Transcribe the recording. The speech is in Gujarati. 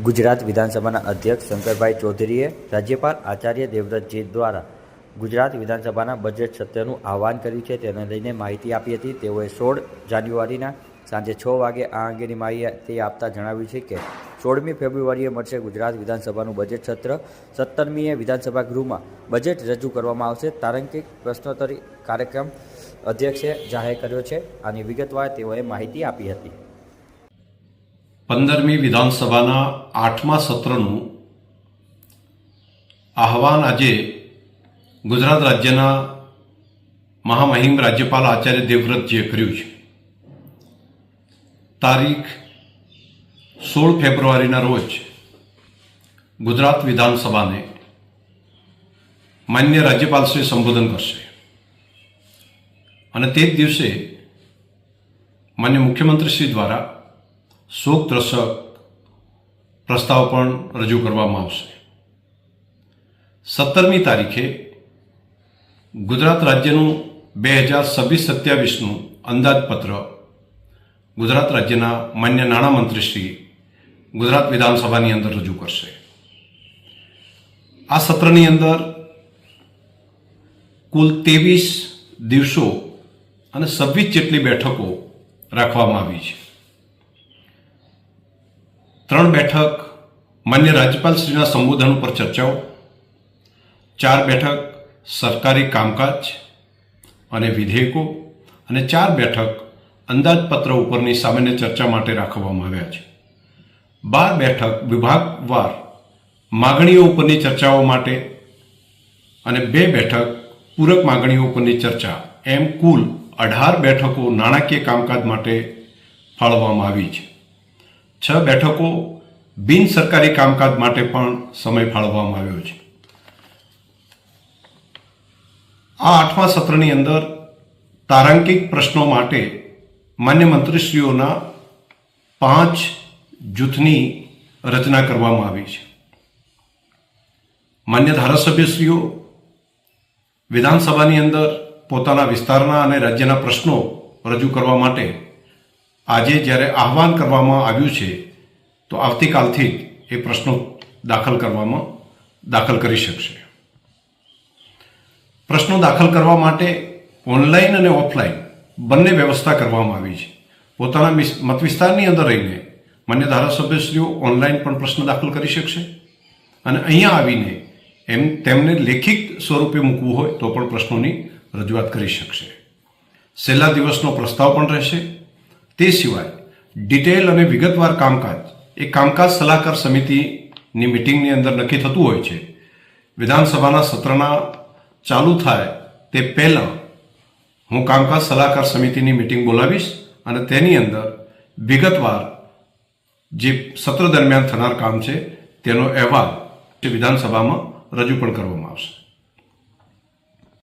ગુજરાત વિધાનસભાના અધ્યક્ષ શંકરભાઈ ચૌધરીએ રાજ્યપાલ આચાર્ય દેવવ્રતજી દ્વારા ગુજરાત વિધાનસભાના બજેટ સત્રનું આહવાન કર્યું છે. તેને લઈને માહિતી આપી હતી. તેઓએ 16 જાન્યુઆરીના સાંજે 6 વાગે આ અંગેની માહિતી આપતા જણાવ્યું છે કે 16મી ફેબ્રુઆરીએ મળશે ગુજરાત વિધાનસભાનું બજેટ સત્ર. 17મીએ વિધાનસભા ગૃહમાં બજેટ રજૂ કરવામાં આવશે. તારાંકિક પ્રશ્નોત્તરી કાર્યક્રમ અધ્યક્ષે જાહેર કર્યો છે. આની વિગતવાર તેઓએ માહિતી આપી હતી. 15મી વિધાનસભાના 8મા સત્રનું આહવાન આજે ગુજરાત રાજ્યના મહામહિમ રાજ્યપાલ આચાર્ય દેવવ્રતજીએ કર્યું છે. તારીખ 16 ફેબ્રુઆરીના રોજ ગુજરાત વિધાનસભાને માન્ય રાજ્યપાલશ્રી સંબોધન કરશે અને તે જ દિવસે માન્ય મુખ્યમંત્રીશ્રી દ્વારા શોકદર્શક પ્રસ્તાવ પણ રજૂ કરવામાં આવશે. 17મી તારીખે ગુજરાત રાજ્યનું 2026-27નું અંદાજપત્ર ગુજરાત રાજ્યના માન્ય નાણામંત્રીશ્રી ગુજરાત વિધાનસભાની અંદર રજૂ કરશે. આ સત્રની અંદર કુલ 23 દિવસો અને 26 જેટલી બેઠકો રાખવામાં આવી છે. 3 બેઠક માન્ય રાજ્યપાલશ્રીના સંબોધન ઉપર ચર્ચાઓ, 4 બેઠક સરકારી કામકાજ અને વિધેયકો અને 4 બેઠક અંદાજપત્ર ઉપરની સામાન્ય ચર્ચા માટે રાખવામાં આવ્યા છે. 12 બેઠક વિભાગવાર માગણીઓ ઉપરની ચર્ચાઓ માટે અને 2 બેઠક પૂરક માગણીઓ ઉપરની ચર્ચા, એમ કુલ 18 બેઠકો નાણાકીય કામકાજ માટે ફાળવવામાં આવી છે. 6 બેઠકો બિન સરકારી કામકાજ માટે પણ સમય ફાળવવામાં આવ્યો છે. આ 8મા સત્રની અંદર તારાંકિક પ્રશ્નો માટે માન્ય મંત્રીશ્રીઓના 5 જૂથની રચના કરવામાં આવી છે. માન્ય ધારાસભ્યશ્રીઓ વિધાનસભાની અંદર પોતાના વિસ્તારના અને રાજ્યના પ્રશ્નો રજૂ કરવા માટે આજે જ્યારે આહવાન કરવામાં આવ્યું છે તો આવતીકાલથી જ એ પ્રશ્નો દાખલ કરી શકશે. પ્રશ્નો દાખલ કરવા માટે ઓનલાઈન અને ઓફલાઈન બંને વ્યવસ્થા કરવામાં આવી છે. પોતાના મત વિસ્તારની અંદર રહીને માન્ય ધારાસભ્યશ્રીઓ ઓનલાઈન પણ પ્રશ્ન દાખલ કરી શકશે અને અહીંયા આવીને તેમને લેખિત સ્વરૂપે મૂકવું હોય તો પણ પ્રશ્નોની રજૂઆત કરી શકશે. છેલ્લા દિવસનો પ્રસ્તાવ પણ રહેશે. તે સિવાય ડિટેલ અને વિગતવાર કામકાજ એ કામકાજ સલાહકાર સમિતિની મિટિંગની અંદર નક્કી થતું હોય છે. વિધાનસભાના સત્રના ચાલુ થાય તે પહેલાં હું કામકાજ સલાહકાર સમિતિની મિટિંગ બોલાવીશ અને તેની અંદર વિગતવાર જે સત્ર દરમિયાન થનાર કામ છે તેનો અહેવાલ વિધાનસભામાં રજૂ પણ કરવામાં આવશે.